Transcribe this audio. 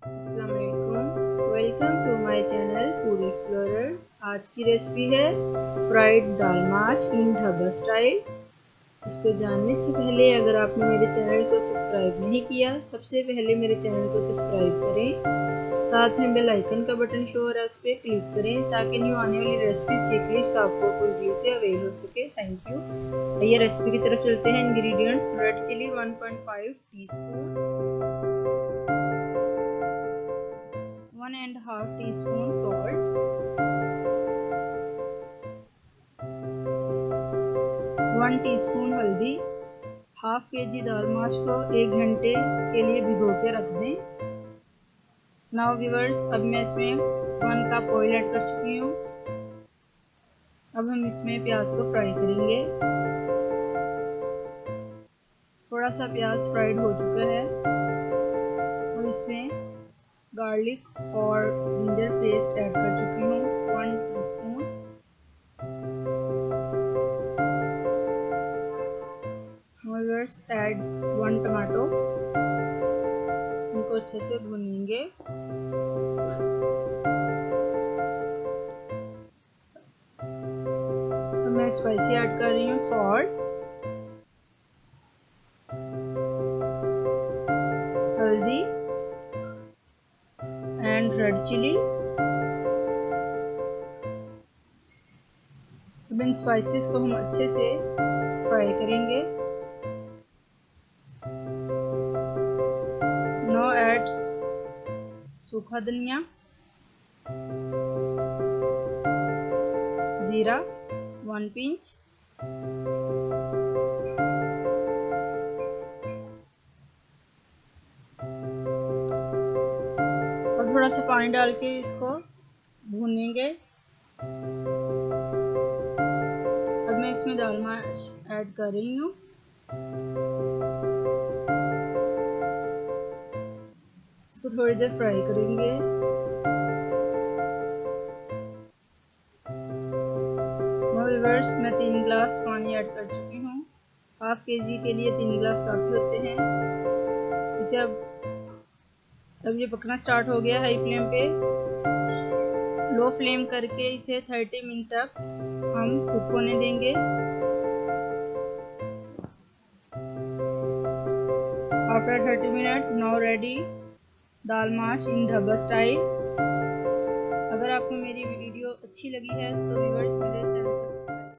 अस्सलाम वालेकुम, welcome to my channel food explorer. आज की रेसिपी है fried dal mash in dhaba style. इसको जानने से पहले अगर आपने मेरे चैनल को सब्सक्राइब नहीं किया, सबसे पहले मेरे चैनल को सब्सक्राइब करें। साथ में बेल आइकन का बटन शो हो रहा है, उस पर क्लिक करें ताकि न्यू आने वाली रेसिपीज़ के क्लिप्स आपको फुल से अवेल हो सके। Thank you. आइए रेसिपी की तरफ चलते हैं। Ingredients: red chilli 1.5 teaspoon, 1.5 teaspoon salt, 1 teaspoon हल्दी। हाफ केजी दाल माश को 1 घंटे के लिए भिगो के रख दें। नाउ व्यूअर्स, अब मैं इसमें 1 कप ऑयल ऐड कर चुकी हूँ। अब हम इसमें प्याज को फ्राई करेंगे। थोड़ा सा प्याज फ्राइड हो चुका है। अब इसमें गार्लिक और जिंजर पेस्ट ऐड कर चुकी हूँ, 1 टीस्पून। Viewers, add 1 tomato. इनको अच्छे से भूनेंगे। तो मैं स्पाइसी ऐड कर रही हूँ, सॉल्ट, हल्दी एंड रेड चिली। अब इन स्पाइसेस को हम अच्छे से फ्राई करेंगे। नाउ ऐड सूखा धनिया, जीरा 1 पिंच, और थोड़ा सा पानी डाल के इसको भूनेंगे। अब मैं इसमें दाल माश ऐड कर रही हूँ। इसको थोड़ी देर फ्राई करेंगे। व्यूअर्स, मैं 3 गिलास पानी ऐड कर चुकी हूँ। हाफ केजी के लिए 3 गिलास काफ़ी होते हैं। इसे अब ये पकना स्टार्ट हो गया। हाई फ्लेम पे, लो फ्लेम करके इसे 30 मिनट तक हम कुक होने देंगे। After 30 minute, now ready dal mash in dhaba style. अगर आपको मेरी वीडियो अच्छी लगी है तो व्यूअर्स मेरे